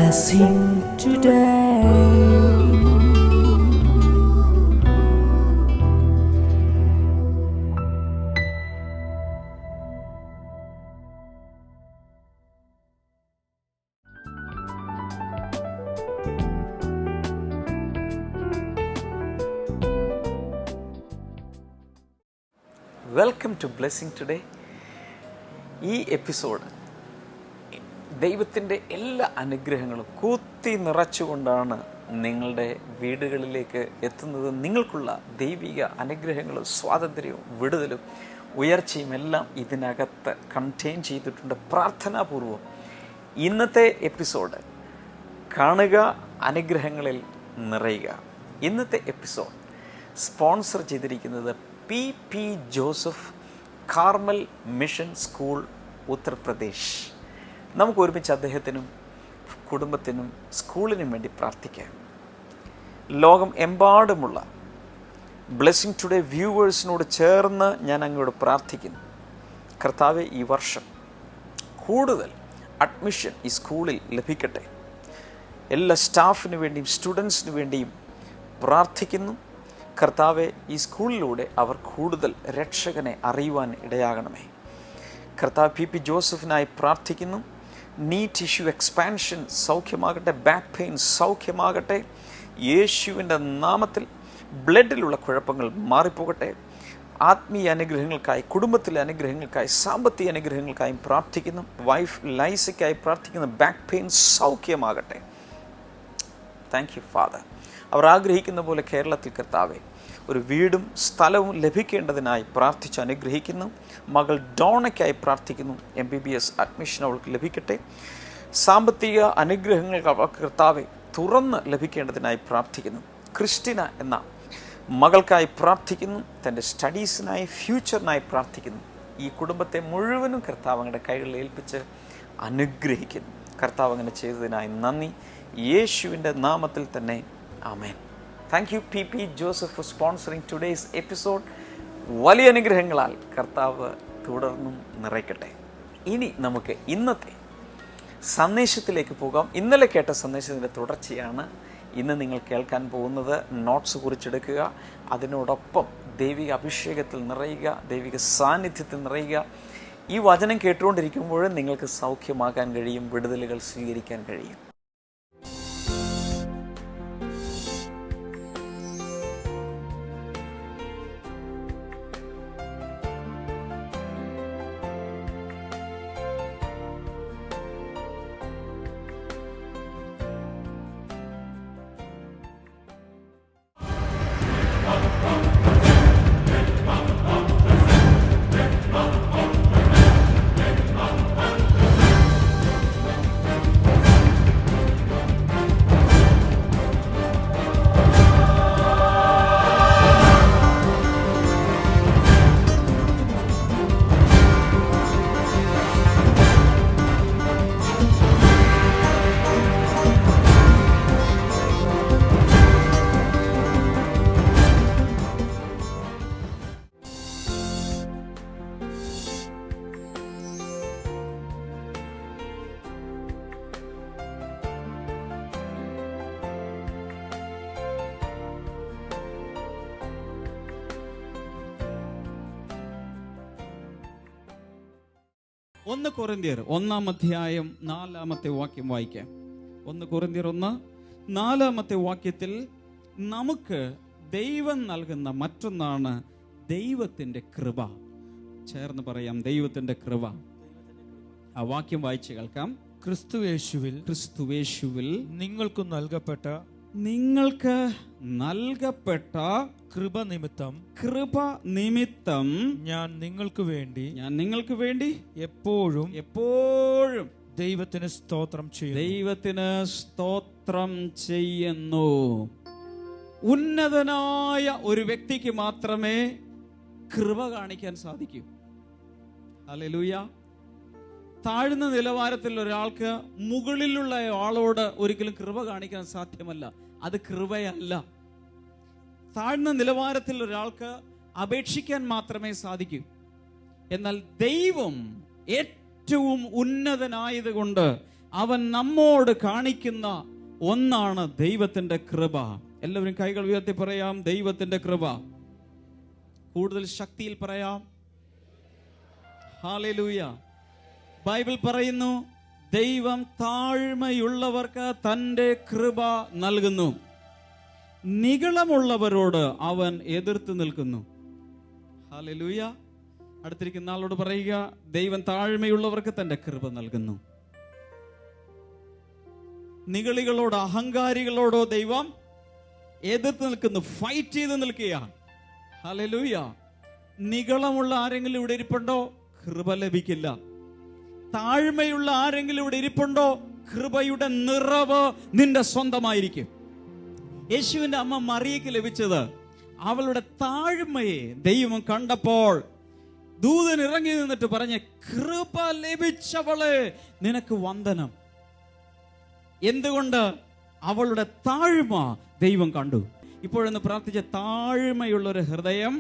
blessing today. Welcome to blessing today. ഈ episode ദൈവത്തിൻ്റെ എല്ലാ അനുഗ്രഹങ്ങളും കൂത്തി നിറച്ചുകൊണ്ടാണ് നിങ്ങളുടെ വീടുകളിലേക്ക് എത്തുന്നത്. നിങ്ങൾക്കുള്ള ദൈവിക അനുഗ്രഹങ്ങളും സ്വാതന്ത്ര്യവും വിടുതലും ഉയർച്ചയും എല്ലാം ഇതിനകത്ത് കണ്ടെയ്ൻ ചെയ്തിട്ടുണ്ട്. പ്രാർത്ഥനാപൂർവം ഇന്നത്തെ എപ്പിസോഡ് കാണുക, അനുഗ്രഹങ്ങളിൽ നിറയുക. ഇന്നത്തെ എപ്പിസോഡ് സ്പോൺസർ ചെയ്തിരിക്കുന്നത് P.P. Joseph Carmel mission school, Uttar Pradesh. നമുക്ക് ഒരുമിച്ച് അദ്ദേഹത്തിനും കുടുംബത്തിനും സ്കൂളിനും വേണ്ടി പ്രാർത്ഥിക്കാം. ലോകം എമ്പാടുമുള്ള ബ്ലെസ്സിങ് ടുഡേ വ്യൂവേഴ്സിനോട് ചേർന്ന് ഞാൻ അങ്ങോട്ട് പ്രാർത്ഥിക്കുന്നു. കർത്താവെ, ഈ വർഷം കൂടുതൽ അഡ്മിഷൻ ഈ സ്കൂളിൽ ലഭിക്കട്ടെ. എല്ലാ സ്റ്റാഫിനു വേണ്ടിയും സ്റ്റുഡൻസിനു വേണ്ടിയും പ്രാർത്ഥിക്കുന്നു. കർത്താവെ, ഈ സ്കൂളിലൂടെ അവർ കൂടുതൽ രക്ഷകനെ അറിയുവാൻ ഇടയാകണമേ. കർത്താവ്, P.P. ജോസഫിനായി പ്രാർത്ഥിക്കുന്നു. നീറ്റ് ഇഷ്യൂ എക്സ്പാൻഷൻ സൗഖ്യമാകട്ടെ. ബാക്ക് പെയിൻ സൗഖ്യമാകട്ടെ. യേശുവിൻ്റെ നാമത്തിൽ ബ്ലഡിലുള്ള കുഴപ്പങ്ങൾ മാറിപ്പോകട്ടെ. ആത്മീയ അനുഗ്രഹങ്ങൾക്കായി, കുടുംബത്തിലെ അനുഗ്രഹങ്ങൾക്കായി, സാമ്പത്തിക അനുഗ്രഹങ്ങൾക്കായും പ്രാർത്ഥിക്കുന്നു. വൈഫ് ലൈസയ്ക്കായി പ്രാർത്ഥിക്കുന്നു. ബാക്ക് പെയിൻ സൗഖ്യമാകട്ടെ. Thank you father. അവർ ആഗ്രഹിക്കുന്ന പോലെ കേരളത്തിൽ കർത്താവെ ഒരു വീടും സ്ഥലവും ലഭിക്കേണ്ടതിനായി പ്രാർത്ഥിച്ച് അനുഗ്രഹിക്കുന്നു. മകൾ ഡോണയ്ക്കായി പ്രാർത്ഥിക്കുന്നു. MBBS അഡ്മിഷൻ അവൾക്ക് ലഭിക്കട്ടെ. സാമ്പത്തിക അനുഗ്രഹങ്ങൾ കർത്താവെ തുറന്ന് ലഭിക്കേണ്ടതിനായി പ്രാർത്ഥിക്കുന്നു. ക്രിസ്റ്റിന എന്ന മകൾക്കായി പ്രാർത്ഥിക്കുന്നു. തൻ്റെ സ്റ്റഡീസിനായി, ഫ്യൂച്ചറിനായി പ്രാർത്ഥിക്കുന്നു. ഈ കുടുംബത്തെ മുഴുവനും കർത്താവ് അങ്ങയുടെ കൈകളിൽ ഏൽപ്പിച്ച് അനുഗ്രഹിക്കുന്നു. കർത്താവ് അങ്ങനെ ചെയ്തതിനായി നന്ദി. യേശുവിൻ്റെ നാമത്തിൽ തന്നെ ആമേൻ. Thank you P.P. Joseph for sponsoring today's episode. വലിയ അനുഗ്രഹങ്ങളാൽ കർത്താവ് തുടർന്നും നിറയ്ക്കട്ടെ. ഇനി നമുക്ക് ഇന്നത്തെ സന്ദേശത്തിലേക്ക് പോകാം. ഇന്നലെ കേട്ട സന്ദേശത്തിൻ്റെ തുടർച്ചയാണ് ഇന്ന് നിങ്ങൾ കേൾക്കാൻ പോകുന്നത്. നോട്ട്സ് കുറിച്ചെടുക്കുക. അതിനോടൊപ്പം ദൈവിക അഭിഷേകത്തിൽ നിറയുക, ദൈവിക സാന്നിധ്യത്തിൽ നിറയുക. ഈ വചനം കേട്ടുകൊണ്ടിരിക്കുമ്പോഴും നിങ്ങൾക്ക് സൗഖ്യമാകാൻ കഴിയും, വിടുതലുകൾ സ്വീകരിക്കാൻ കഴിയും. ഒന്ന് കൊരിന്ത്യർ 1-ാം അധ്യായം 4-ാമത്തെ വാക്യം വായിക്കാം. 1 കൊരിന്ത്യർ 1:4 വാക്യത്തിൽ നമുക്ക് ദൈവം നൽകുന്ന മറ്റൊന്നാണ് ദൈവത്തിൻ്റെ കൃപ. ചേർന്ന് പറയാം, ദൈവത്തിൻ്റെ കൃപ. ആ വാക്യം വായിച്ച് കേൾക്കാം. ക്രിസ്തുവേശുവിൽ നിങ്ങൾക്ക് നൽകപ്പെട്ട കൃപ നിമിത്തം ഞാൻ നിങ്ങൾക്ക് വേണ്ടി എപ്പോഴും ദൈവത്തിന് സ്തോത്രം ചെയ്യുന്നു. ഉന്നതനായ ഒരു വ്യക്തിക്ക് മാത്രമേ കൃപ കാണിക്കാൻ സാധിക്കൂ. ഹല്ലേലൂയ. താഴ്ന്ന നിലവാരത്തിൽ ഒരാൾക്ക് മുകളിലുള്ള ആളോട് ഒരിക്കലും കൃപ കാണിക്കാൻ സാധ്യമല്ല. അത് കൃപയല്ല. താഴ്ന്ന നിലവാരത്തിൽ ഒരാൾക്ക് അപേക്ഷിക്കാൻ മാത്രമേ സാധിക്കൂ. എന്നാൽ ദൈവം ഏറ്റവും ഉന്നതനായതുകൊണ്ട് അവൻ നമ്മോട് കാണിക്കുന്ന ഒന്നാണ് ദൈവത്തിന്റെ കൃപ. എല്ലാവരും കൈകൾ ഉയർത്തി പറയാം, ദൈവത്തിന്റെ കൃപ. കൂടുതൽ ശക്തിയിൽ പറയാം, ഹല്ലേലൂയ. ബൈബിൾ പറയുന്നു, ദൈവം താഴ്മയുള്ളവർക്ക് തന്റെ കൃപ നൽകുന്നു, നിഗളമുള്ളവരോട് അവൻ എതിർത്ത് നിൽക്കുന്നു. ഹല്ലേലൂയ. അടുത്തിരിക്കുന്ന ആളോട് പറയുക, ദൈവം താഴ്മയുള്ളവർക്ക് തന്റെ കൃപ നൽകുന്നു. നിഗളികളോട്, അഹങ്കാരികളോടോ ദൈവം എതിർത്ത് നിൽക്കുന്നു, ഫൈറ്റ് ചെയ്ത് നിൽക്കുകയാണ്. ഹല്ലേലൂയ. നിഗളമുള്ള ആരെങ്കിലും ഇവിടെ ഇരിപ്പുണ്ടോ? കൃപ ലഭിക്കില്ല. താഴ്മയുള്ള ആരെങ്കിലും ഇവിടെ ഇരിപ്പുണ്ടോ? കൃപയുടെ നിറവ് നിന്റെ സ്വന്തമായിരിക്കും. യേശുവിന്റെ അമ്മ മറിയയ്ക്ക് ലഭിച്ചത് അവളുടെ താഴ്മയെ ദൈവം കണ്ടപ്പോൾ ദൂതൻ ഇറങ്ങി നിന്നിട്ട് പറഞ്ഞ, കൃപ ലഭിച്ചവളെ നിനക്ക് വന്ദനം. എന്തുകൊണ്ട്? അവളുടെ താഴ്മ ദൈവം കണ്ടു. ഇപ്പോഴൊന്ന് പ്രാർത്ഥിച്ച, താഴ്മയുള്ള ഒരു ഹൃദയം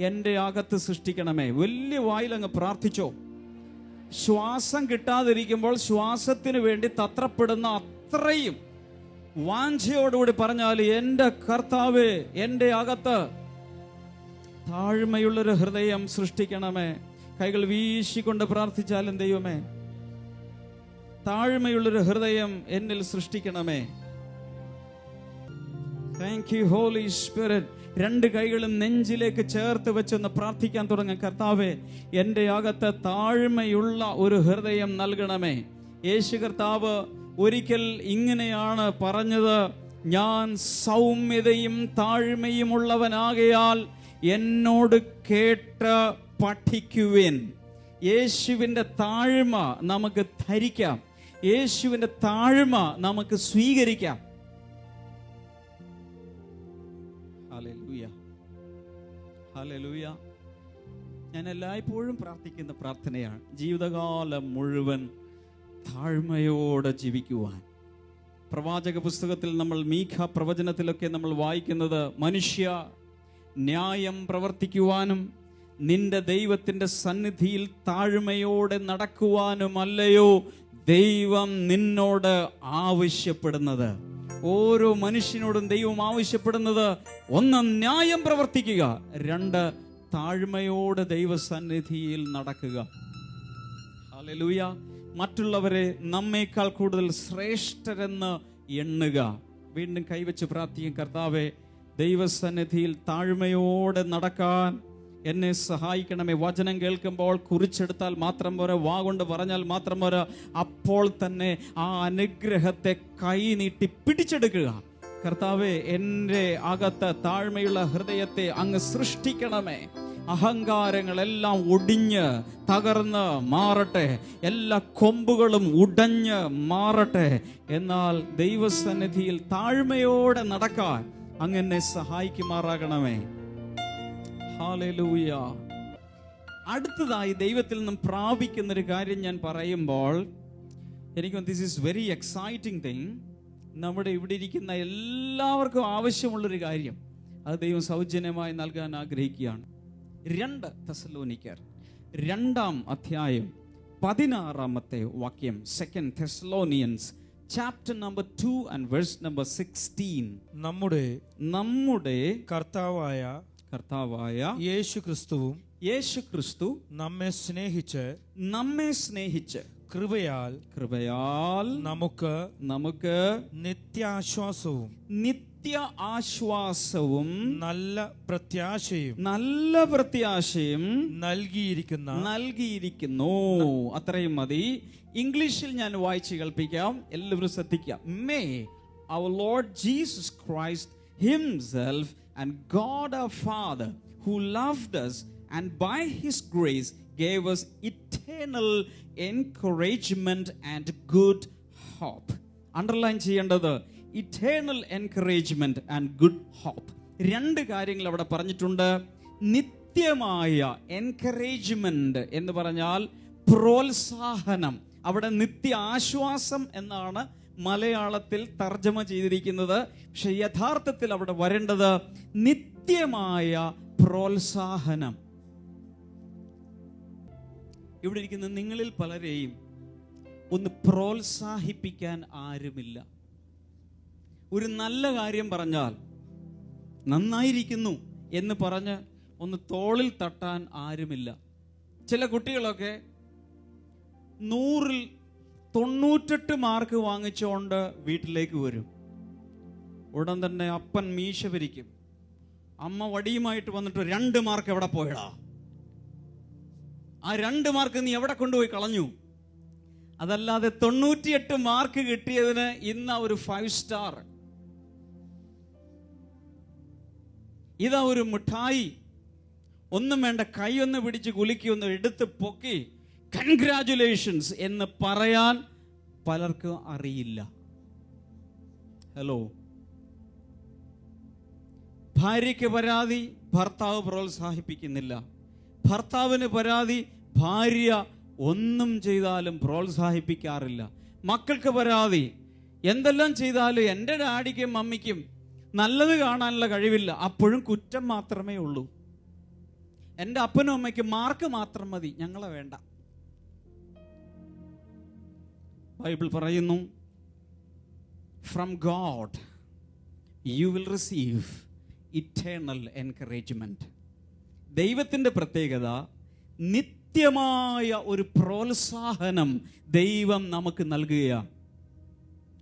എൻ്റെ അകത്ത് സൃഷ്ടിക്കണമേ. വലിയ വായിലങ്ങ് പ്രാർത്ഥിച്ചോ. ശ്വാസം കിട്ടാതിരിക്കുമ്പോൾ ശ്വാസത്തിന് വേണ്ടി തത്രപ്പെടുന്ന അത്രയും വാഞ്ചയോടുകൂടി പറഞ്ഞാൽ, എൻ്റെ കർത്താവേ, എൻ്റെ അകത്ത് താഴ്മയുള്ളൊരു ഹൃദയം സൃഷ്ടിക്കണമേ. കൈകൾ വീശിക്കൊണ്ട് പ്രാർത്ഥിച്ചാലും, ദൈവമേ, താഴ്മയുള്ളൊരു ഹൃദയം എന്നിൽ സൃഷ്ടിക്കണമേ. Thank you Holy Spirit. രണ്ട് കൈകളും നെഞ്ചിലേക്ക് ചേർത്ത് വെച്ചൊന്ന് പ്രാർത്ഥിക്കാൻ തുടങ്ങാം. കർത്താവേ, എൻ്റെ അകത്ത് താഴ്മയുള്ള ഒരു ഹൃദയം നൽകണമേ. യേശു കർത്താവ് ഒരിക്കൽ ഇങ്ങനെയാണ് പറഞ്ഞത്, ഞാൻ സൗമ്യതയും താഴ്മയുമുള്ളവനാകയാൽ എന്നോട് കേട്ട് പഠിക്കുവിൻ. യേശുവിൻ്റെ താഴ്മ നമുക്ക് ധരിക്കാം, യേശുവിൻ്റെ താഴ്മ നമുക്ക് സ്വീകരിക്കാം. Hallelujah, hallelujah. ഞാൻ എല്ലായ്പ്പോഴും പ്രാർത്ഥിക്കുന്ന പ്രാർത്ഥനയാണ്, ജീവിതകാലം മുഴുവൻ താഴ്മയോടെ ജീവിക്കുവാൻ. പ്രവാചക പുസ്തകത്തിൽ നമ്മൾ, മീഖ പ്രവചനത്തിലൊക്കെ നമ്മൾ വായിക്കുന്നത്, മനുഷ്യ, ന്യായം പ്രവർത്തിക്കുവാനും നിന്റെ ദൈവത്തിന്റെ സന്നിധിയിൽ താഴ്മയോടെ നടക്കുവാനുമല്ലയോ ദൈവം നിന്നോട് ആവശ്യപ്പെടുന്നത്. ഓരോ മനുഷ്യനോടും ദൈവം ആവശ്യപ്പെടുന്നത്, ഒന്ന്, ന്യായം പ്രവർത്തിക്കുക, രണ്ട്, താഴ്മയോടെ ദൈവസന്നിധിയിൽ നടക്കുക. ഹല്ലേലൂയ. മറ്റുള്ളവരെ നമ്മേക്കാൾ കൂടുതൽ ശ്രേഷ്ഠരെന്ന് എണ്ണുക. വീണ്ടും കൈവച്ച് പ്രാർത്ഥിക്കും, കർത്താവേ, ദൈവസന്നിധിയിൽ താഴ്മയോടെ നടക്കാൻ എന്നെ സഹായിക്കണമേ. വചനം കേൾക്കുമ്പോൾ കുറിച്ചെടുത്താൽ മാത്രം പോരാ, വാ കൊണ്ട് പറഞ്ഞാൽ മാത്രം പോരാ, അപ്പോൾ തന്നെ ആ അനുഗ്രഹത്തെ കൈ നീട്ടി പിടിച്ചെടുക്കുക. കർത്താവേ, എൻ്റെ അകത്ത് താഴ്മയുള്ള ഹൃദയത്തെ അങ്ങ് സൃഷ്ടിക്കണമേ. അഹങ്കാരങ്ങളെല്ലാം ഒടിഞ്ഞ് തകർന്ന് മാറട്ടെ, എല്ലാ കൊമ്പുകളും ഉടഞ്ഞ് മാറട്ടെ. എന്നാൽ ദൈവസന്നിധിയിൽ താഴ്മയോടെ നടക്കാൻ അങ്ങനെ സഹായിക്കുമാറാകണമേ. ഹല്ലേലൂയ. അടുത്തതായി ദൈവത്തിൽ നിന്നും പ്രാപിക്കുന്നൊരു കാര്യം ഞാൻ പറയുമ്പോൾ എനിക്ക് this is very exciting thing. നമ്മുടെ ഇവിടെ ഇരിക്കുന്ന എല്ലാവർക്കും ആവശ്യമുള്ളൊരു കാര്യം, അത് ദൈവം സൗജന്യമായി നൽകാൻ ആഗ്രഹിക്കുകയാണ്. 2 തെസ്സലോനിക്കർ 2-ാം അധ്യായം 16-ാമത്തെ വാക്യം. 2 Thessalonians chapter number 2 and verse number 16. നമ്മുടെ കർത്താവായ യേശു ക്രിസ്തു നമ്മെ സ്നേഹിച്ച് കൃപയാൽ നമുക്ക് നിത്യ ആശ്വാസവും നല്ല പ്രത്യാശയും നൽകിയിരിക്കുന്നു. അത്രയും മതി. ഇംഗ്ലീഷിൽ ഞാൻ വായിച്ച് കേൾപ്പിക്കാം, എല്ലാവരും ശ്രദ്ധിക്കാം. May our Lord Jesus Christ himself and God our Father, who loved us and by his grace gave us eternal encouragement and good hope. Underline ചെയ്യേണ്ടത് eternal encouragement and good hope. 2 കാര്യങ്ങൾ അവിടെ പറഞ്ഞിട്ടുണ്ട്. നിത്യമായ എൻകറേജ്മെന്റ് എന്ന് പറഞ്ഞാൽ പ്രോത്സാഹനം. അവിടെ നിത്യ ആശ്വാസം എന്നാണ് മലയാളത്തിൽ തർജ്ജമ ചെയ്തിരിക്കുന്നത്. പക്ഷെ യഥാർത്ഥത്തിൽ അവിടെ വരേണ്ടത് നിത്യമായ പ്രോത്സാഹനം. ഇവിടെ ഇരിക്കുന്ന നിങ്ങളിൽ പലരെയും ഒന്ന് പ്രോത്സാഹിപ്പിക്കാൻ ആരുമില്ല. ഒരു നല്ല കാര്യം പറഞ്ഞാൽ നന്നായിരിക്കുന്നു എന്ന് പറഞ്ഞ് ഒന്ന് തോളിൽ തട്ടാൻ ആരുമില്ല. ചില കുട്ടികളൊക്കെ 100-ൽ 98 മാർക്ക് വാങ്ങിച്ചുകൊണ്ട് വീട്ടിലേക്ക് വരും. ഉടൻ തന്നെ അപ്പൻ മീശ പിരിക്കും, അമ്മ വടിയുമായിട്ട് വന്നിട്ട് 2 മാർക്ക് എവിടെ പോയടാ, ആ 2 മാർക്ക് നീ എവിടെ കൊണ്ടുപോയി കളഞ്ഞു? അതല്ലാതെ 98 മാർക്ക് കിട്ടിയതിന് ഇന്ന് ഒരു 5 സ്റ്റാർ, ഇതാ ഒരു മിഠായി, ഒന്നും വേണ്ട, കൈയൊന്ന് പിടിച്ച് കുലുക്കി ഒന്ന് എടുത്ത് പൊക്കി കൺഗ്രാറ്റുലേഷൻസ് എന്ന് പറയാൻ പലർക്കും അറിയില്ല. ഹലോ, ഭാര്യയ്ക്ക് പരാതി, ഭർത്താവ് പ്രോത്സാഹിപ്പിക്കുന്നില്ല. ഭർത്താവിന് പരാതി, ഭാര്യ ഒന്നും ചെയ്താലും പ്രോത്സാഹിപ്പിക്കാറില്ല. മക്കൾക്ക് പരാതി, എന്തെല്ലാം ചെയ്താലും എൻ്റെ ഡാഡിക്കും മമ്മിക്കും നല്ലത് കാണാനുള്ള കഴിവില്ല, അപ്പോഴും കുറ്റം മാത്രമേ ഉള്ളൂ. എൻ്റെ അപ്പനും അമ്മയ്ക്കും മാർക്ക് മാത്രം മതി, ഞങ്ങളെ വേണ്ട. ബൈബിൾ പറയുന്നു, from God you will receive eternal encouragement. ദൈവത്തിൻ്റെ പ്രത്യേകത, നിത്യമായ ഒരു പ്രോത്സാഹനം ദൈവം നമുക്ക് നൽകുകയാണ്.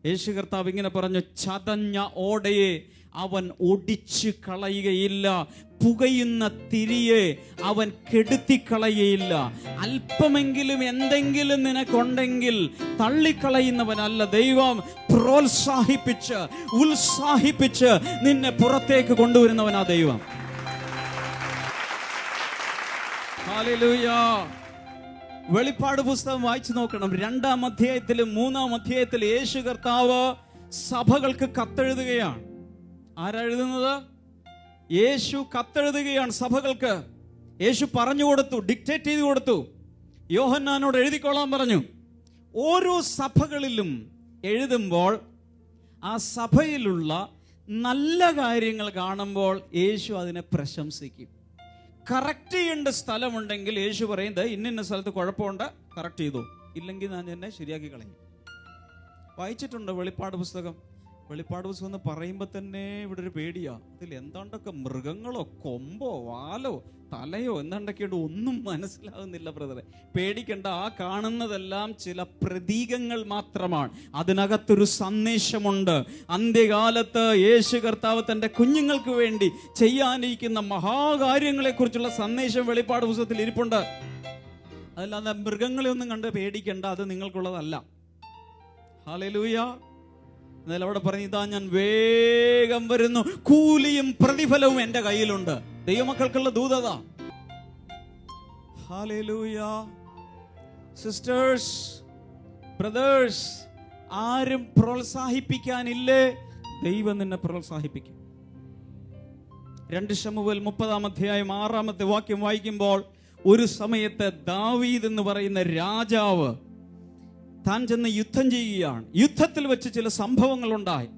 യേശു കർത്താവ് ഇങ്ങനെ പറഞ്ഞു, ചതഞ്ഞ ഓടയെ അവൻ ഒടിച്ചു കളയുകയില്ല, പുകയുന്ന തിരിയെ അവൻ കെടുത്തിക്കളയുകയില്ല. അല്പമെങ്കിലും എന്തെങ്കിലും നിനക്കുണ്ടെങ്കിൽ തള്ളിക്കളയുന്നവനല്ല ദൈവം, പ്രോത്സാഹിപ്പിച്ച് ഉത്സാഹിപ്പിച്ച് നിന്നെ പുറത്തേക്ക് കൊണ്ടുവരുന്നവനാ ദൈവം. ഹല്ലേലൂയ. വെളിപ്പാട് പുസ്തകം വായിച്ചു നോക്കണം. 2-ാം അധ്യായത്തിലും 3-ാം അധ്യായത്തിലും യേശു കർത്താവ് സഭകൾക്ക് കത്തെഴുതുകയാണ്. ആരാ എഴുതുന്നത്? യേശു കത്തെഴുതുകയാണ് സഭകൾക്ക്. യേശു പറഞ്ഞു കൊടുത്തു, ഡിക്റ്റേറ്റ് ചെയ്തു കൊടുത്തു. യോഹന്നാനോട് എഴുതിക്കൊള്ളാൻ പറഞ്ഞു. ഓരോ സഭകളിലും എഴുതുമ്പോൾ ആ സഭയിലുള്ള നല്ല കാര്യങ്ങൾ കാണുമ്പോൾ യേശു അതിനെ പ്രശംസിക്കും. കറക്റ്റ് ചെയ്യേണ്ട സ്ഥലമുണ്ടെങ്കിൽ യേശു പറയുന്നത്, ഇന്ന സ്ഥലത്ത് കുഴപ്പമുണ്ട്, കറക്റ്റ് ചെയ്തു, ഇല്ലെങ്കിൽ ഞാൻ എന്നെ ശരിയാക്കി കളയും. വായിച്ചിട്ടുണ്ടോ വെളിപ്പാട് പുസ്തകം? വെളിപ്പാട് പുസ്തകം എന്ന് പറയുമ്പോൾ തന്നെ ഇവിടെ ഒരു പേടിയാ. ഇതിൽ എന്താണ്ടൊക്കെ മൃഗങ്ങളോ കൊമ്പോ വാലോ തലയോ എന്താണ്ടൊക്കെയുണ്ട്, ഒന്നും മനസ്സിലാകുന്നില്ല ബ്രദറെ. പേടിക്കണ്ട, ആ കാണുന്നതെല്ലാം ചില പ്രതീകങ്ങൾ മാത്രമാണ്. അതിനകത്തൊരു സന്ദേശമുണ്ട്. അന്ത്യകാലത്ത് യേശു കർത്താവ് തൻ്റെ കുഞ്ഞുങ്ങൾക്ക് വേണ്ടി ചെയ്യാനിരിക്കുന്ന മഹാകാര്യങ്ങളെ കുറിച്ചുള്ള സന്ദേശം വെളിപ്പാട് പുസ്തകത്തിൽ ഇരിപ്പുണ്ട്. അതല്ലാതെ മൃഗങ്ങളെ ഒന്നും കണ്ട് പേടിക്കണ്ട, അത് നിങ്ങൾക്കുള്ളതല്ല. ഹല്ലേലൂയ. എന്നാൽ അവിടെ പറഞ്ഞു, ഇതാ ഞാൻ വേഗം വരുന്നു, കൂലിയും പ്രതിഫലവും എൻ്റെ കയ്യിലുണ്ട്. ദൈവമക്കൾക്കുള്ള ദൂതത. ഹല്ലേലൂയ. സിസ്റ്റേഴ്സ്, ബ്രദേഴ്സ്, ആരും പ്രോത്സാഹിപ്പിക്കാനില്ലേ? ദൈവം നിന്നെ പ്രോത്സാഹിപ്പിക്കും. 2 ശമൂവേൽ 30-ാം അധ്യായം 6-ാമത്തെ വാക്യം വായിക്കുമ്പോൾ, ഒരു സമയത്ത് ദാവീദ് എന്ന് പറയുന്ന രാജാവ് താൻ ചെന്ന് യുദ്ധം ചെയ്യുകയാണ്. യുദ്ധത്തിൽ വെച്ച് ചില സംഭവങ്ങൾ ഉണ്ടായി.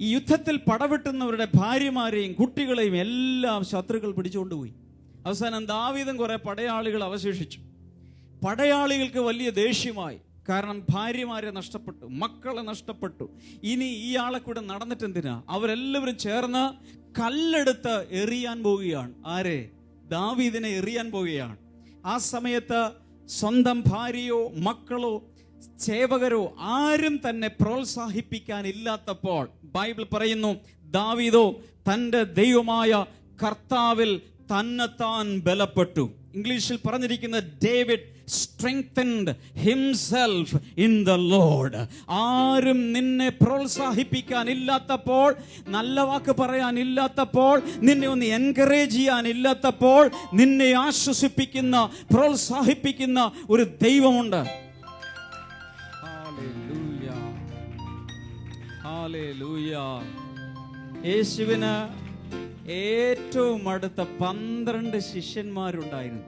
ഈ യുദ്ധത്തിൽ പടവെട്ടുന്നവരുടെ ഭാര്യമാരെയും കുട്ടികളെയും എല്ലാം ശത്രുക്കൾ പിടിച്ചുകൊണ്ടുപോയി. അവസാനം ദാവീദും കുറെ പടയാളികൾ അവശേഷിച്ചു. പടയാളികൾക്ക് വലിയ ദേഷ്യമായി. കാരണം ഭാര്യമാരെ നഷ്ടപ്പെട്ടു, മക്കളെ നഷ്ടപ്പെട്ടു. ഇനി ഇയാളെ കൂടെ നടന്നിട്ടെന്തിനാ? അവരെല്ലാവരും ചേർന്ന് കല്ലെടുത്ത് എറിയാൻ പോവുകയാണ്. ആരെ? ദാവീദിനെ എറിയാൻ പോവുകയാണ്. ആ സമയത്ത് സ്വന്തം ഭാര്യയോ മക്കളോ സേവകരോ ആരും തന്നെ പ്രോത്സാഹിപ്പിക്കാനില്ലാത്തപ്പോൾ ബൈബിൾ പറയുന്നു, ദാവീദോ തൻ്റെ ദൈവമായ കർത്താവിൽ തന്നെത്താൻ ബലപ്പെട്ടു. ഇംഗ്ലീഷിൽ പറഞ്ഞിരിക്കുന്ന, David strengthened himself in the Lord. ആരും നിന്നെ പ്രോത്സാഹിപ്പിക്കാനില്ലാത്തപ്പോൾ, നല്ല വാക്ക് പറയാനില്ലാത്തപ്പോൾ, നിന്നെ ഒന്ന് എൻകറേജ് ചെയ്യാനില്ലാത്തപ്പോൾ, നിന്നെ ആശ്വസിപ്പിക്കുന്ന പ്രോത്സാഹിപ്പിക്കുന്ന ഒരു ദൈവമുണ്ട്. Hallelujah, hallelujah. യേശുവിന് ഏറ്റവും അടുത്ത 12 ശിഷ്യന്മാരുണ്ടായിരുന്നു.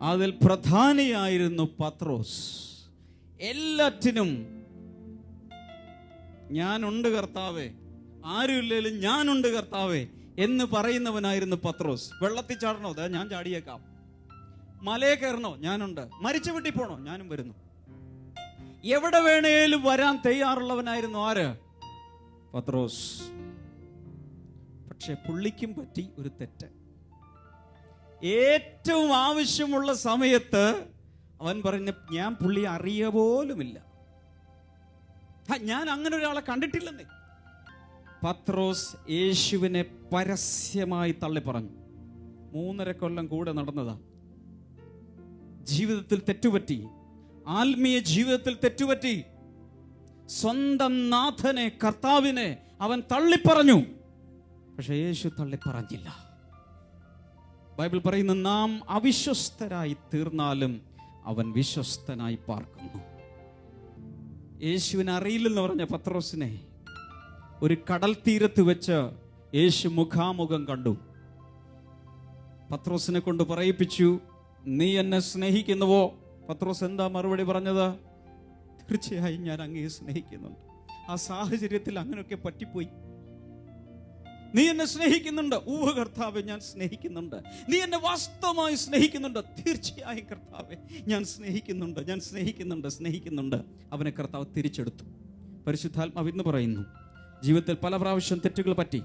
അതിൽ പ്രധാനിയായിരുന്നു പത്രോസ്. എല്ലാറ്റിനും ഞാനുണ്ട് കർത്താവേ, ആരുമില്ലേലും ഞാനുണ്ട് കർത്താവേ എന്ന് പറയുന്നവനായിരുന്നു പത്രോസ്. വെള്ളത്തിൽ ചാടണോ? അതാ ഞാൻ ചാടിയേക്കാം. മലയെ കയറണോ? ഞാനുണ്ട്. മരിച്ചു വീട്ടിൽ പോണോ? ഞാനും വരുന്നു. എവിടെ വേണേലും വരാൻ തയ്യാറുള്ളവനായിരുന്നു ആര്? പത്രോസ്. പക്ഷെ പുള്ളിക്കും പറ്റി ഒരു തെറ്റ്. ഏറ്റവും ആവശ്യമുള്ള സമയത്ത് അവൻ പറഞ്ഞ, ഞാൻ പുള്ളിയെ അറിയ പോലുമില്ല, ഞാൻ അങ്ങനെ ഒരാളെ കണ്ടിട്ടില്ലെന്നേ. പത്രോസ് യേശുവിനെ പരസ്യമായി തള്ളി പറഞ്ഞു. 3.5 കൊല്ലം കൂടെ നടന്നതാ. ജീവിതത്തിൽ തെറ്റുപറ്റി, ആത്മീയ ജീവിതത്തിൽ തെറ്റുപറ്റി. സ്വന്തം നാഥനെ, കർത്താവിനെ അവൻ തള്ളിപ്പറഞ്ഞു. പക്ഷെ യേശു തള്ളിപ്പറഞ്ഞില്ല. ബൈബിൾ പറയുന്നു, നാം അവിശ്വസ്തരായി തീർന്നാലും അവൻ വിശ്വസ്തനായി പാർക്കുന്നു. യേശുവിനെ അറിയില്ലെന്ന് പറഞ്ഞ പത്രോസിനെ ഒരു കടൽ തീരത്ത് വെച്ച് യേശു മുഖാമുഖം കണ്ടു. പത്രോസിനെ കൊണ്ട് പറയിപ്പിച്ചു, നീ എന്നെ സ്നേഹിക്കുന്നുവോ? പത്രോസ് എന്താ മറുപടി പറഞ്ഞത്? തീർച്ചയായും ഞാൻ അങ്ങയെ സ്നേഹിക്കുന്നുണ്ട്. ആ സാഹചര്യത്തിൽ അങ്ങനെയൊക്കെ പറ്റിപ്പോയി. നീ എന്നെ സ്നേഹിക്കുന്നുണ്ട്? ഉവ്വ് കർത്താവേ, ഞാൻ സ്നേഹിക്കുന്നുണ്ട്. നീ എന്നെ വാസ്തവമായി സ്നേഹിക്കുന്നുണ്ട്? തീർച്ചയായും കർത്താവേ, ഞാൻ സ്നേഹിക്കുന്നുണ്ട്, ഞാൻ സ്നേഹിക്കുന്നുണ്ട്. അവനെ കർത്താവ് തിരിച്ചെടുത്തു. പരിശുദ്ധാത്മാവ് ഇന്ന് പറയുന്നു, ജീവിതത്തിൽ പല പ്രാവശ്യം തെറ്റുകൾ പറ്റി,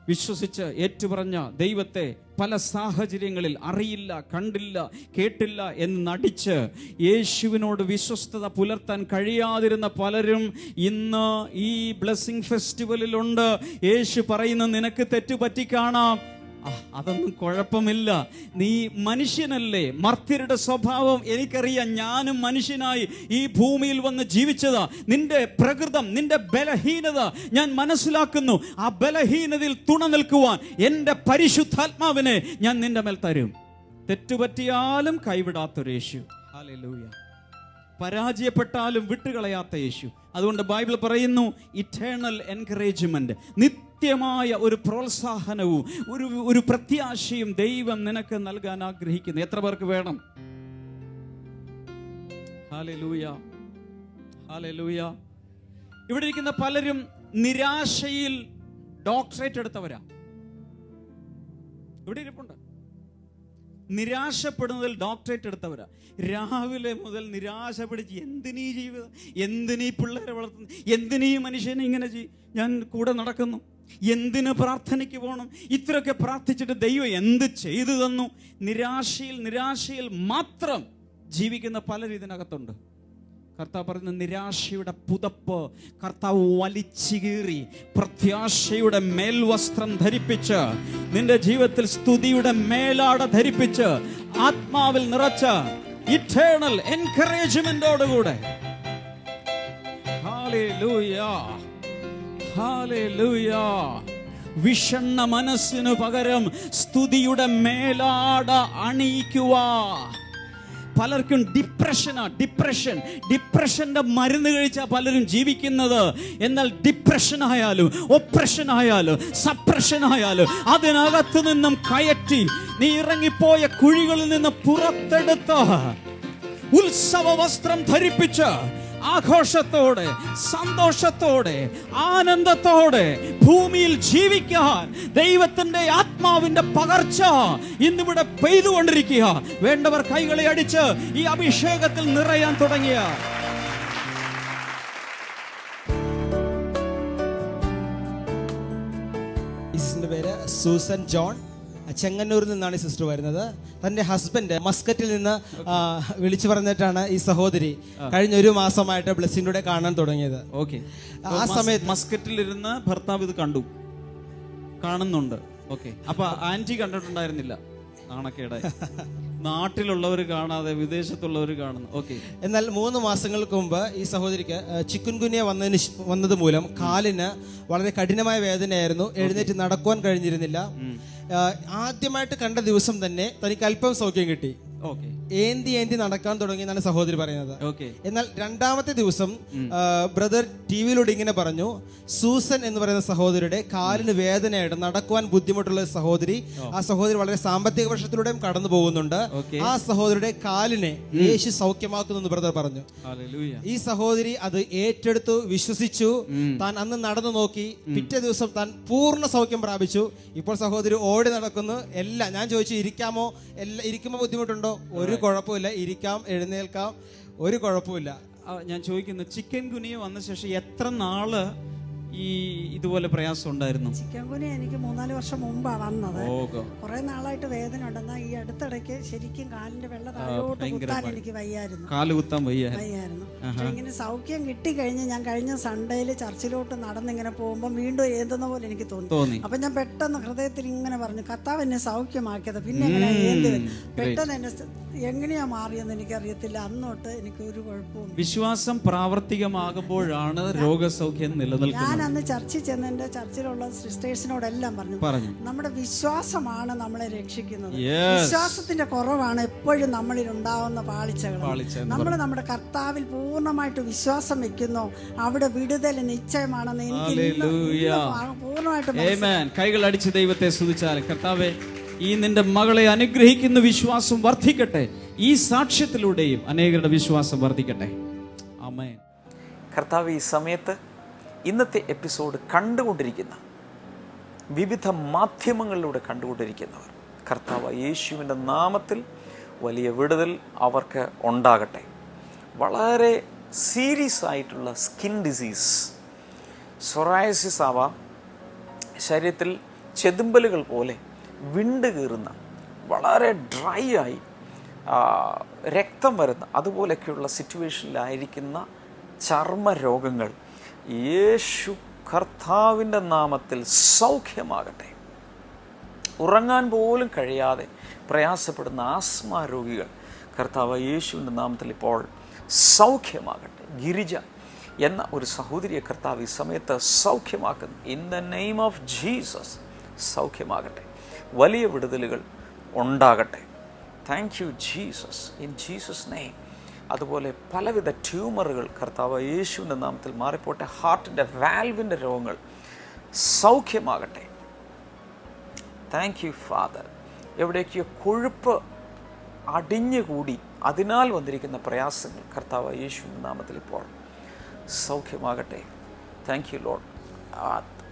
വിശ്വസിച്ച് ഏറ്റുപറഞ്ഞ ദൈവത്തെ പല സാഹചര്യങ്ങളിൽ അറിയില്ല, കണ്ടില്ല, കേട്ടില്ല എന്ന് നടിച്ച് യേശുവിനോട് വിശ്വസ്തത പുലർത്താൻ കഴിയാതിരുന്ന പലരും ഇന്ന് ഈ ബ്ലെസ്സിംഗ് ഫെസ്റ്റിവലിലുണ്ട്. യേശു പറയുന്ന, നിനക്ക് തെറ്റ് പറ്റി കാണാം, അതൊന്നും കുഴപ്പമില്ല, നീ മനുഷ്യനല്ലേ, മർത്യരുടെ സ്വഭാവം എനിക്കറിയാം, ഞാനും മനുഷ്യനായി ഈ ഭൂമിയിൽ വന്ന് ജീവിച്ചതാ. നിന്റെ പ്രകൃതം, നിന്റെ ബലഹീനത ഞാൻ മനസ്സിലാക്കുന്നു. ആ ബലഹീനതയിൽ തുണ നിൽക്കുവാൻ എൻ്റെ പരിശുദ്ധാത്മാവിനെ ഞാൻ നിന്റെ മേൽ തരും. തെറ്റുപറ്റിയാലും കൈവിടാത്തൊരു യേശു. ഹല്ലേലൂയ. പരാജയപ്പെട്ടാലും വിട്ടുകളയാത്ത യേശു. അതുകൊണ്ട് ബൈബിൾ പറയുന്നു, ഇറ്റേണൽ എൻകറേജ്മെന്റ്, നിത്യമായ ഒരു പ്രോത്സാഹനവും ഒരു പ്രത്യാശയും ദൈവം നിനക്ക് നൽകാൻ ആഗ്രഹിക്കുന്നു. എത്ര പേർക്ക് വേണം? Hallelujah, hallelujah. ഇവിടെ ഇരിക്കുന്ന പലരും നിരാശയിൽ ഡോക്ടറേറ്റ് എടുത്തവരാ. ഇവിടെ ഇരിപ്പുണ്ട്. നിരാശപ്പെടുന്നതിൽ ഡോക്ടറേറ്റ് എടുത്തവരാ. രാവിലെ മുതൽ നിരാശ പിടിച്ച്, എന്തിനീ ജീവിതം, എന്തിനീ പിള്ളേരെ വളർത്തുന്നു, എന്തിനീ മനുഷ്യനെ ഇങ്ങനെ ഞാൻ കൂടെ നടക്കുന്നു, എന്തിന് പ്രാർത്ഥനയ്ക്ക് പോകണം, ഇത്രയൊക്കെ പ്രാർത്ഥിച്ചിട്ട് ദൈവം എന്ത് ചെയ്തു തന്നു? നിരാശയിൽ മാത്രം ജീവിക്കുന്ന പലരും ഇതിനകത്തുണ്ട്. കർത്താവ് പറയുന്ന, നിരാശയുടെ പുതപ്പ് കർത്താവ് വലിച്ചു കീറി പ്രത്യാശയുടെ മേൽവസ്ത്രം ധരിപ്പിച്ച്, നിന്റെ ജീവിതത്തിൽ സ്തുതിയുടെ മേലാട ധരിപ്പിച്ച്, ആത്മാവിൽ നിറച്ച ഇറ്റേണൽ എൻകറേജ്മെന്റോടുകൂടെ, ഹല്ലേലൂയ, ഹല്ലേലൂയ, വിഷണ്ണ മനസ്സിനു പകരം സ്തുതിയുടെ മേലാട അണിയിക്കുവാ. പലർക്കും ഡിപ്രഷന്റെ മരുന്ന് കഴിച്ചാൽ പലരും ജീവിക്കുന്നത്. എന്നാൽ ഡിപ്രഷൻ ആയാലും ഒപ്രഷൻ ആയാലും സപ്രഷൻ ആയാലും അതിനകത്ത് നിന്നും കയറ്റി നീ ഇറങ്ങിപ്പോയ കുഴികളിൽ നിന്ന് പുറത്തെടുത്ത ഉത്സവ വസ്ത്രം ധരിപ്പിച്ച് ആഘോഷത്തോടെ, സന്തോഷത്തോടെ, ആനന്ദത്തോടെ ഭൂമിയിൽ ജീവിക്കാൻ ദൈവത്തിന്റെ ആത്മാവിന്റെ പകർച്ച ഇന്നിവിടെ പെയ്തുകൊണ്ടിരിക്കുക. വേണ്ടവർ കൈകളെ അടിച്ച് ഈ അഭിഷേകത്തിൽ നിറയാൻ തുടങ്ങിയ സിസ്റ്ററിന്റെ പേര് സൂസൻ ജോൺ. ചെങ്ങന്നൂരിൽ നിന്നാണ് ഈ സിസ്റ്റർ വരുന്നത്. തന്റെ ഹസ്ബൻഡ് മസ്കറ്റിൽ നിന്ന് വിളിച്ചു പറഞ്ഞിട്ടാണ് ഈ സഹോദരി കഴിഞ്ഞ 1 മാസമായിട്ട് ബ്ലെസ്സിങ്ങിലൂടെ കാണാൻ തുടങ്ങിയത്. ഓക്കെ. ആ സമയത്ത് മസ്കറ്റിലിരുന്ന് ഭർത്താവ് ഇത് കാണുന്നുണ്ട്. ഓക്കെ. അപ്പൊ ആന്റി കണ്ടിട്ടുണ്ടായിരുന്നില്ല. നാണക്കേടായി. നാട്ടിലുള്ളവർ കാണാതെ വിദേശത്തുള്ളവർ കാണുന്നു. ഓക്കെ. എന്നാൽ 3 മാസങ്ങൾക്ക് മുമ്പ് ഈ സഹോദരിക്ക് ചിക്കുൻഗുനിയ വന്നത് മൂലം കാലിന് വളരെ കഠിനമായ വേദനയായിരുന്നു. എഴുന്നേറ്റ് നടക്കുവാൻ കഴിഞ്ഞിരുന്നില്ല. ആദ്യമായിട്ട് കണ്ട ദിവസം തന്നെ തനിക്ക് അല്പം സൗഖ്യം കിട്ടി. ഏന്തി നടക്കാൻ തുടങ്ങി എന്നാണ് സഹോദരി പറയുന്നത്. എന്നാൽ 2ാമത്തെ ദിവസം ബ്രദർ ടിവിയിലൂടെ ഇങ്ങനെ പറഞ്ഞു, സൂസൻ എന്ന് പറയുന്ന സഹോദരിയുടെ കാലിന് വേദനയായിട്ട് നടക്കുവാൻ ബുദ്ധിമുട്ടുള്ള സഹോദരി, ആ സഹോദരി വളരെ സാമ്പത്തിക പ്രശ്നത്തിലൂടെയും കടന്നു പോകുന്നുണ്ട്. ആ സഹോദരിയുടെ കാലിനെ യേശു സൗഖ്യമാക്കുന്നു ബ്രദർ പറഞ്ഞു. ഈ സഹോദരി അത് ഏറ്റെടുത്തു, വിശ്വസിച്ചു. താൻ അന്ന് നടന്നു നോക്കി. പിറ്റേ ദിവസം താൻ പൂർണ്ണ സൗഖ്യം പ്രാപിച്ചു. ഇപ്പോൾ സഹോദരി ഓടി നടക്കുന്നു. എല്ലാം ഞാൻ ചോദിച്ചു, ഇരിക്കുമ്പോൾ ബുദ്ധിമുട്ടുണ്ടോ? ഒരു കുഴപ്പമില്ല, ഇരിക്കാം, എഴുന്നേൽക്കാം, ഒരു കുഴപ്പമില്ല. ഞാൻ ചോദിക്കുന്നു, ചിക്കൻ ഗുനിയ വന്ന ശേഷം എത്ര നാള് ഈ ഇതുപോലെ പ്രയാസം ഉണ്ടായിരുന്നു? ചിക്കൻ ഗുനിയ എനിക്ക് 3-4 വർഷം മുമ്പാണ് വന്നത്. കുറെ നാളായിട്ട് വേദന ഉണ്ടെന്നാൽ ഈ അടുത്തിടയ്ക്ക് ശരിക്കും കാലിന്റെ വെള്ള താഴോട്ട് കുത്താൻ എനിക്ക് വയ്യായിരുന്നു, കാല് കുത്താൻ വയ്യായിരുന്നു. പക്ഷെ ഇങ്ങനെ സൗഖ്യം കിട്ടിക്കഴിഞ്ഞ് ഞാൻ കഴിഞ്ഞ സൺഡേയിൽ ചർച്ചിലോട്ട് നടന്നിങ്ങനെ പോകുമ്പോൾ വീണ്ടും ഏന്തുന്ന പോലെ എനിക്ക് തോന്നി. അപ്പൊ ഞാൻ പെട്ടെന്ന് ഹൃദയത്തിൽ ഇങ്ങനെ പറഞ്ഞു, കർത്താവ് എന്നെ സൗഖ്യമാക്കിയത്, പിന്നെ എങ്ങനെ പെട്ടെന്ന് എന്നെ എങ്ങനെയാ മാറിയെന്ന് എനിക്കറിയത്തില്ല. അന്നോട്ട് എനിക്ക് ഒരു കുഴപ്പവും. വിശ്വാസം പ്രാവർത്തികമാകുമ്പോഴാണ് രോഗസൗഖ്യം നിലനിൽക്കുന്നത്. ഞാൻ അന്ന് ചർച്ചിൽ ചെന്ന് എന്റെ ചർച്ചിലുള്ള സിസ്റ്റേഴ്സിനോടെല്ലാം പറഞ്ഞു, നമ്മുടെ വിശ്വാസമാണ് നമ്മളെ രക്ഷിക്കുന്നത്. വിശ്വാസത്തിന്റെ കുറവാണ് എപ്പോഴും നമ്മളിൽ ഉണ്ടാവുന്ന പാളിച്ചകൾ. നമ്മൾ നമ്മുടെ കർത്താവിൽ പൂർണ്ണമായിട്ട് വിശ്വാസം വെക്കുന്നു, അവിടെ വിടുതൽ നിശ്ചയമാണെന്ന് എനിക്ക് പൂർണ്ണമായിട്ട്. കൈകൾ അടിച്ച് ദൈവത്തെ സ്തുതിച്ചാൽ, കർത്താവേ, ഈ നിന്റെ മകളെ അനുഗ്രഹിക്കുന്ന വിശ്വാസം വർദ്ധിക്കട്ടെ. ഈ സാക്ഷ്യത്തിലൂടെയും അനേകരുടെ വിശ്വാസം വർദ്ധിക്കട്ടെ. ആമേൻ. കർത്താവ്, ഈ സമയത്ത് ഇന്നത്തെ എപ്പിസോഡ് കണ്ടുകൊണ്ടിരിക്കുന്ന, വിവിധ മാധ്യമങ്ങളിലൂടെ കണ്ടുകൊണ്ടിരിക്കുന്നവർ, കർത്താവ് യേശുവിൻ്റെ നാമത്തിൽ വലിയ വിടുതൽ അവർക്ക് ഉണ്ടാകട്ടെ. വളരെ സീരിയസ് ആയിട്ടുള്ള സ്കിൻ ഡിസീസ്, സൊറായസിസ് ആവാം, ശരീരത്തിൽ ചെതുമ്പലുകൾ പോലെ വിണ്ട് കീറുന്ന, വളരെ ഡ്രൈ ആയി രക്തം വരുന്ന, അതുപോലെയൊക്കെയുള്ള സിറ്റുവേഷനിലായിരിക്കുന്ന ചർമ്മ രോഗങ്ങൾ യേശു കർത്താവിൻ്റെ നാമത്തിൽ സൗഖ്യമാകട്ടെ. ഉറങ്ങാൻ പോലും കഴിയാതെ പ്രയാസപ്പെടുന്ന ആസ്മ രോഗികൾ കർത്താവ് യേശുവിൻ്റെ നാമത്തിൽ ഇപ്പോൾ സൗഖ്യമാകട്ടെ. ഗിരിജ എന്ന ഒരു സഹോദരിയെ കർത്താവ് ഈ സമയത്ത് സൗഖ്യമാക്കുന്നു. In the name of Jesus സൗഖ്യമാകട്ടെ. വലിയ വിടുതലുകൾ ഉണ്ടാകട്ടെ. Thank you Jesus, in Jesus name. അതുപോലെ പലവിധ ട്യൂമറുകൾ കർത്താവ് യേശുവിൻ്റെ നാമത്തിൽ മാറിപ്പോട്ടെ. ഹാർട്ടിൻ്റെ വാൽവിൻ്റെ രോഗങ്ങൾ സൗഖ്യമാകട്ടെ. Thank you father. എവിടേക്കോ കൊഴുപ്പ് അടിഞ്ഞുകൂടി അതിനാൽ വന്നിരിക്കുന്ന പ്രയാസങ്ങൾ കർത്താവ് യേശുവിൻ്റെ നാമത്തിൽ ഇപ്പോൾ സൗഖ്യമാകട്ടെ. Thank U Lord.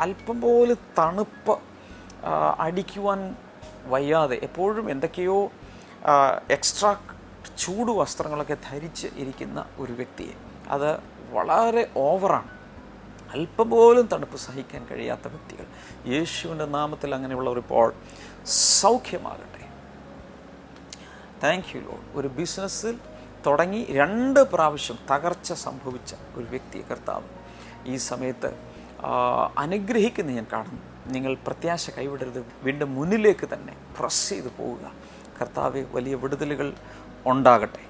അല്പം പോലും തണുപ്പ് അടിക്കുവാൻ വയ്യാതെ എപ്പോഴും എന്തൊക്കെയോ എക്സ്ട്രാ ചൂട് വസ്ത്രങ്ങളൊക്കെ ധരിച്ച് ഇരിക്കുന്ന ഒരു വ്യക്തിയെ, അത് വളരെ ഓവറാണ്, അല്പം പോലും തണുപ്പ് സഹിക്കാൻ കഴിയാത്ത വ്യക്തികൾ, യേശുവിൻ്റെ നാമത്തിൽ അങ്ങനെയുള്ളവർ ഇപ്പോൾ സൗഖ്യമാകട്ടെ. Thank U Lord. ഒരു ബിസിനസ്സിൽ തുടങ്ങി 2 പ്രാവശ്യം തകർച്ച സംഭവിച്ച ഒരു വ്യക്തിയെ കർത്താവ് ഈ സമയത്ത് അനുഗ്രഹിക്കുന്ന ഞാൻ കാണുന്നു. നിങ്ങൾ പ്രത്യാശ കൈവിടരുത്, വീണ്ടും മുന്നിലേക്ക് തന്നെ പ്രസ് ചെയ്ത് പോവുക. കർത്താവെ, വലിയ വിടുതലുകൾ ഉണ്ടാകട്ടെ.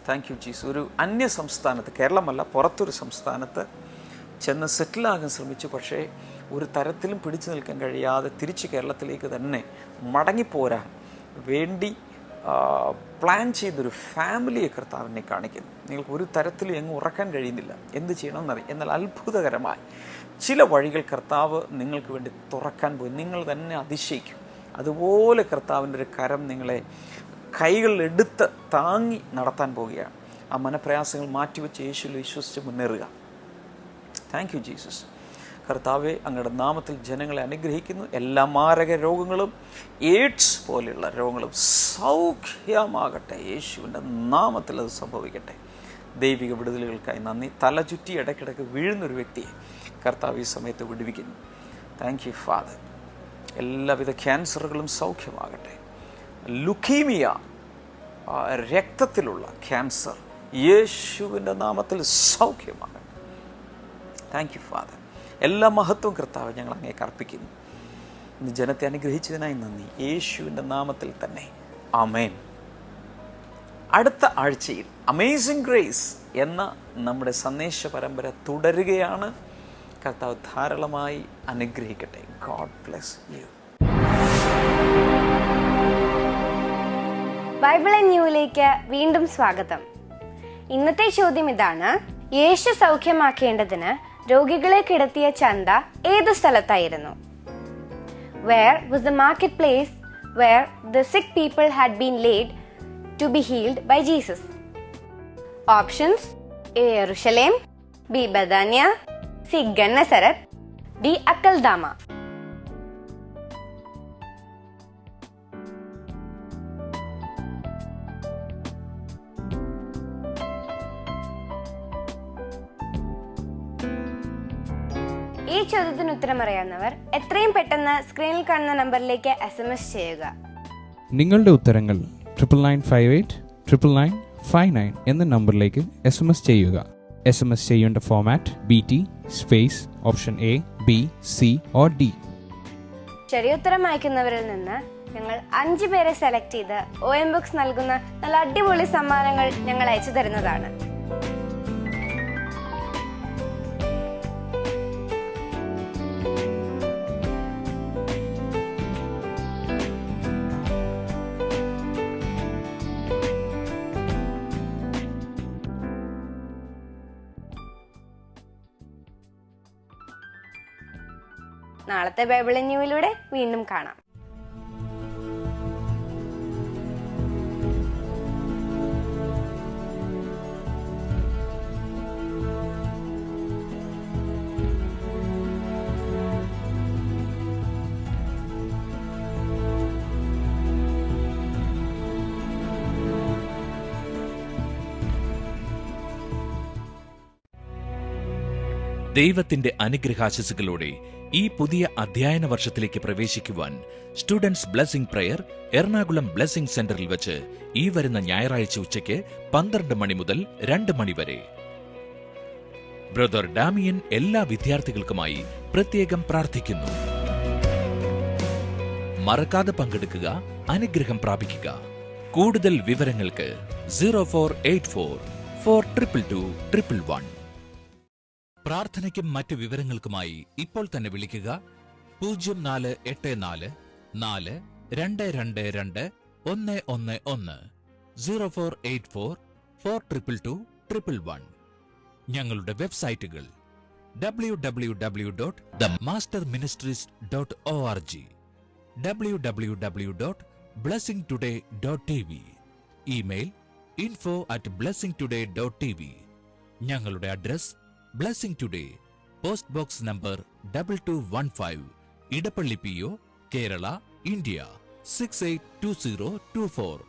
Thank you Jesus. ഒരു അന്യ സംസ്ഥാനത്ത്, കേരളമല്ല പുറത്തൊരു സംസ്ഥാനത്ത് ചെന്ന് സെറ്റിലാകാൻ ശ്രമിച്ചു, പക്ഷേ ഒരു തരത്തിലും പിടിച്ചു നിൽക്കാൻ കഴിയാതെ തിരിച്ച് കേരളത്തിലേക്ക് തന്നെ മടങ്ങിപ്പോരാൻ വേണ്ടി പ്ലാൻ ചെയ്തൊരു ഫാമിലിയെ കർത്താവിനെ കാണിക്കുന്നു. നിങ്ങൾക്ക് ഒരു തരത്തിലും എങ്ങും ഉറക്കാൻ കഴിയുന്നില്ല, എന്ത് ചെയ്യണമെന്നറിയാം. എന്നാൽ അത്ഭുതകരമായി ചില വഴികൾ കർത്താവ് നിങ്ങൾക്ക് വേണ്ടി തുറക്കാൻ പോയി. നിങ്ങൾ തന്നെ അതിശയിക്കും. അതുപോലെ കർത്താവിൻ്റെ ഒരു കരം നിങ്ങളെ കൈകളിലെടുത്ത് താങ്ങി നടത്താൻ പോവുകയാണ്. ആ മനപ്രയാസങ്ങൾ മാറ്റിവെച്ച് യേശുവിൽ വിശ്വസിച്ച് മുന്നേറുക. Thank you Jesus. കർത്താവെ, അങ്ങയുടെ നാമത്തിൽ ജനങ്ങളെ അനുഗ്രഹിക്കുന്നു. എല്ലാ മാരക രോഗങ്ങളും എയ്ഡ്സ് പോലെയുള്ള രോഗങ്ങളും സൗഖ്യമാകട്ടെ. യേശുവിൻ്റെ നാമത്തിൽ അത് സംഭവിക്കട്ടെ. ദൈവിക വിടുതലുകൾക്കായി നന്ദി. തല ചുറ്റി ഇടയ്ക്കിടയ്ക്ക് വീഴുന്നൊരു വ്യക്തിയെ കർത്താവ് ഈ സമയത്ത് വിടുവിക്കുന്നു. Thank you father. എല്ലാവിധ ക്യാൻസറുകളും സൗഖ്യമാകട്ടെ. ലുക്കീമിയ, രക്തത്തിലുള്ള ക്യാൻസർ, യേശുവിൻ്റെ നാമത്തിൽ സൗഖ്യമാകട്ടെ. Thank you father. എല്ലാ മഹത്വവും കർത്താവ് ഞങ്ങൾ അങ്ങേക്ക് അർപ്പിക്കുന്നു. ഇന്ന് ജനത്തെ അനുഗ്രഹിച്ചതിനായി നന്ദി, യേശുവിൻ്റെ നാമത്തിൽ തന്നെ. ആമേൻ. അടുത്ത ആഴ്ചയിൽ അമേസിംഗ് ഗ്രേസ് എന്ന നമ്മുടെ സന്ദേശ പരമ്പര തുടരുകയാണ്. കർത്താവ് ധാരാളമായി അനുഗ്രഹിക്കട്ടെ. God bless you. ബൈബിൾ ന്യൂയിലേക്ക് വീണ്ടും സ്വാഗതം. ഇന്നത്തെ ചോദ്യം ഇതാണ്: യേശു സൗഖ്യമാക്കേണ്ടതിന് രോഗികളെ കിടത്തിയ ചന്ത ഏത് സ്ഥലത്തായിരുന്നു? Where was the marketplace where the sick people had been laid to be healed by Jesus? Options: A. Jerusalem, B. Bethania, C. Gennesaret, D. Akeldama. ഈ ചോദ്യത്തിന് ഉത്തരം അറിയാവുന്നവർ എത്രയും പെട്ടെന്ന് സ്ക്രീനിൽ കാണുന്ന നമ്പറിലേക്ക് SMS ചെയ്യുക. നിങ്ങളുടെ ഉത്തരങ്ങൾ 99589959 എന്ന നമ്പറിലേക്ക് SMS ചെയ്യുക. SMS ചെയ്യേണ്ട format BT space option A, B, C or D. ശരിയുത്തരം അയക്കുന്നവരിൽ നിന്ന് ഞങ്ങൾ 5 പേരെ സെലക്ട് ചെയ്ത് OM ബുക്സ് നൽകുന്ന നല്ല അടിപൊളി സമ്മാനങ്ങൾ ഞങ്ങൾ അയച്ചു തരുന്നതാണ്. നാളത്തെ ബൈബിൾ ന്യൂവിലൂടെ വീണ്ടും കാണാം. ദൈവത്തിന്റെ അനുഗ്രഹാശിസുകളോടെ ഈ പുതിയ അധ്യയന വർഷത്തിലേക്ക് പ്രവേശിക്കുവാൻ students blessing prayer Ernakulam blessing സെന്ററിൽ വെച്ച് ഈ വരുന്ന ഞായറാഴ്ച ഉച്ചയ്ക്ക് 12 മണി മുതൽ 2 മണി വരെ. ബ്രദർ ഡാമിയൻ എല്ലാ വിദ്യാർത്ഥികൾക്കുമായി പ്രത്യേകം പ്രാർത്ഥിക്കുന്നു. മറക്കാതെ പങ്കെടുക്കുക, അനുഗ്രഹം പ്രാപിക്കുക. കൂടുതൽ വിവരങ്ങൾക്ക് 0484422211. പ്രാർത്ഥനയ്ക്കും മറ്റു വിവരങ്ങൾക്കുമായി ഇപ്പോൾ തന്നെ വിളിക്കുക 0484 4222 111 0484422211. ഞങ്ങളുടെ വെബ്സൈറ്റുകൾ www.themasterministries.org, www.blessingtoday.tv, ഇമെയിൽ info@blessingtoday.tv. ഞങ്ങളുടെ address blessing today, post box number 2215, Edappally PO, Kerala, India 682024.